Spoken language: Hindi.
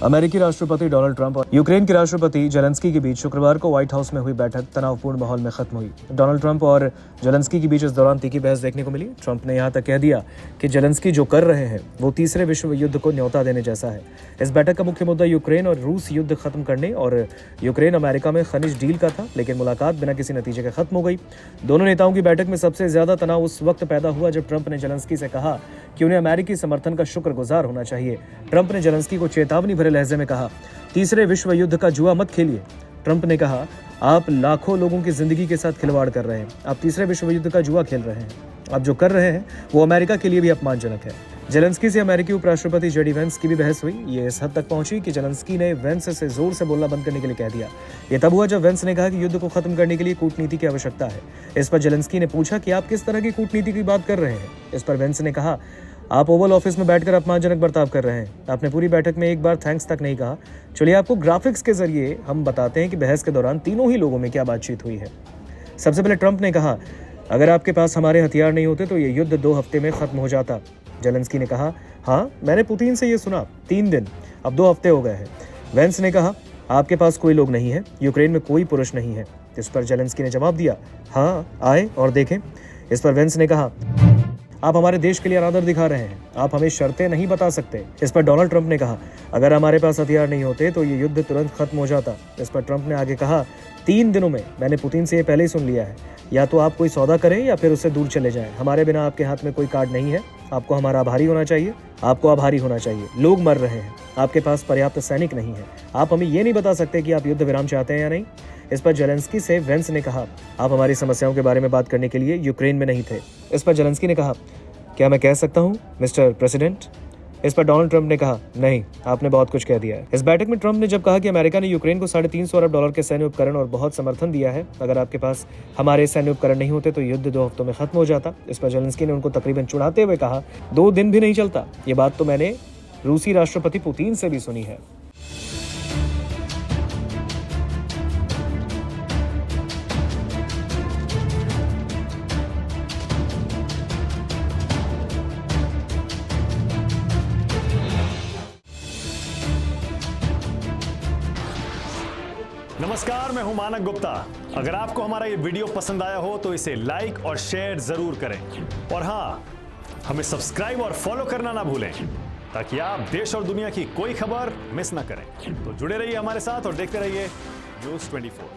अमेरिकी राष्ट्रपति डोनाल्ड ट्रंप और यूक्रेन के राष्ट्रपति जेलेंस्की के बीच शुक्रवार को व्हाइट हाउस में हुई बैठक तनावपूर्ण माहौल में खत्म हुई। डोनाल्ड ट्रंप और जेलेंस्की के बीच इस दौरान तीखी बहस देखने को मिली। ट्रंप ने यहां तक कह दिया कि जेलेंस्की जो कर रहे हैं वो तीसरे विश्व युद्ध को न्योता देने जैसा है। इस बैठक का मुख्य मुद्दा यूक्रेन और रूस युद्ध खत्म करने और यूक्रेन अमेरिका में खनिज डील का था, लेकिन मुलाकात बिना किसी नतीजे के खत्म हो गई। दोनों नेताओं की बैठक में सबसे ज्यादा तनाव उस वक्त पैदा हुआ जब ट्रंप ने जेलेंस्की से कहा कि उन्हें अमेरिकी समर्थन का शुक्रगुजार होना चाहिए। ट्रंप ने जेलेंस्की को चेतावनी भरे लहजे में कहा, तीसरे विश्व युद्ध का जुआ मत खेलिए। ट्रंप ने कहा, आप लाखों लोगों की जिंदगी के साथ खिलवाड़ कर रहे हैं। आप तीसरे विश्व युद्ध का जुआ खेल रहे हैं। आप जो कर रहे हैं वो अमेरिका के लिए भी अपमानजनक है। जेलेंस्की से अमेरिकी उपराष्ट्रपति जेडी वेंस की भी बहस हुई। ये इस हद तक पहुंची कि जेलेंस्की ने वेंस से जोर से बोलना बंद करने के लिए कह दिया। ये तब हुआ जब वेंस ने कहा कि युद्ध को खत्म करने के लिए कूटनीति की आवश्यकता है। इस पर जेलेंस्की ने पूछा कि आप किस तरह की कूटनीति की बात कर रहे हैं। इस पर वेंस ने कहा, आप ओवल ऑफिस में बैठकर अपमानजनक बर्ताव कर रहे हैं। आपने पूरी बैठक में एक बार थैंक्स तक नहीं कहा। चलिए आपको ग्राफिक्स के जरिए हम बताते हैं कि बहस के दौरान तीनों ही लोगों में क्या बातचीत हुई है। सबसे पहले ट्रंप ने कहा, अगर आपके पास हमारे हथियार नहीं होते तो ये युद्ध 2 हफ्ते में खत्म हो जाता। जेलेंस्की ने कहा, हाँ मैंने पुतिन से ये सुना, 3 दिन, अब 2 हफ्ते हो गए हैं। वेंस ने कहा, आपके पास कोई लोग नहीं है, यूक्रेन में कोई पुरुष नहीं है। इस पर जेलेंस्की ने जवाब दिया, हाँ आए और देखें। इस पर वेंस ने कहा, आप हमारे देश के लिए अनादर दिखा रहे हैं, आप हमें शर्तें नहीं बता सकते। इस पर डोनाल्ड ट्रंप ने कहा, अगर हमारे पास हथियार नहीं होते तो ये युद्ध तुरंत खत्म हो जाता। इस पर ट्रंप ने आगे कहा, 3 दिनों में मैंने पुतिन से ये पहले ही सुन लिया है, या तो आप कोई सौदा करें या फिर उससे दूर चले जाएं। हमारे बिना आपके हाथ में कोई कार्ड नहीं है। आपको हमारा आभारी होना चाहिए। आपको आभारी होना चाहिए। लोग मर रहे हैं, आपके पास पर्याप्त सैनिक नहीं है। आप हमें ये नहीं बता सकते कि आप युद्ध विराम चाहते हैं या नहीं। इस पर जेलेंस्की से वेंस ने कहा, आप हमारी समस्याओं के बारे में बात करने के लिए यूक्रेन में नहीं थे। इस पर जेलेंस्की ने कहा, क्या मैं कह सकता हूँ मिस्टर प्रेसिडेंट। इस पर डोनाल्ड ट्रंप ने कहा, नहीं, आपने बहुत कुछ कह दिया है। इस बैठक में ट्रंप ने जब कहा कि अमेरिका ने यूक्रेन को $350 अरब के सैन्य उपकरण और बहुत समर्थन दिया है, अगर आपके पास हमारे सैन्य उपकरण नहीं होते तो युद्ध 2 हफ्तों में खत्म हो जाता। इस पर जेलेंस्की ने उनको तकरीबन चिढ़ाते हुए कहा, 2 दिन भी नहीं चलता। ये बात तो मैंने रूसी राष्ट्रपति पुतिन से भी सुनी है। नमस्कार, मैं हूं मानक गुप्ता। अगर आपको हमारा ये वीडियो पसंद आया हो तो इसे लाइक और शेयर जरूर करें, और हाँ, हमें सब्सक्राइब और फॉलो करना ना भूलें ताकि आप देश और दुनिया की कोई खबर मिस ना करें। तो जुड़े रहिए हमारे साथ और देखते रहिए न्यूज़ 24।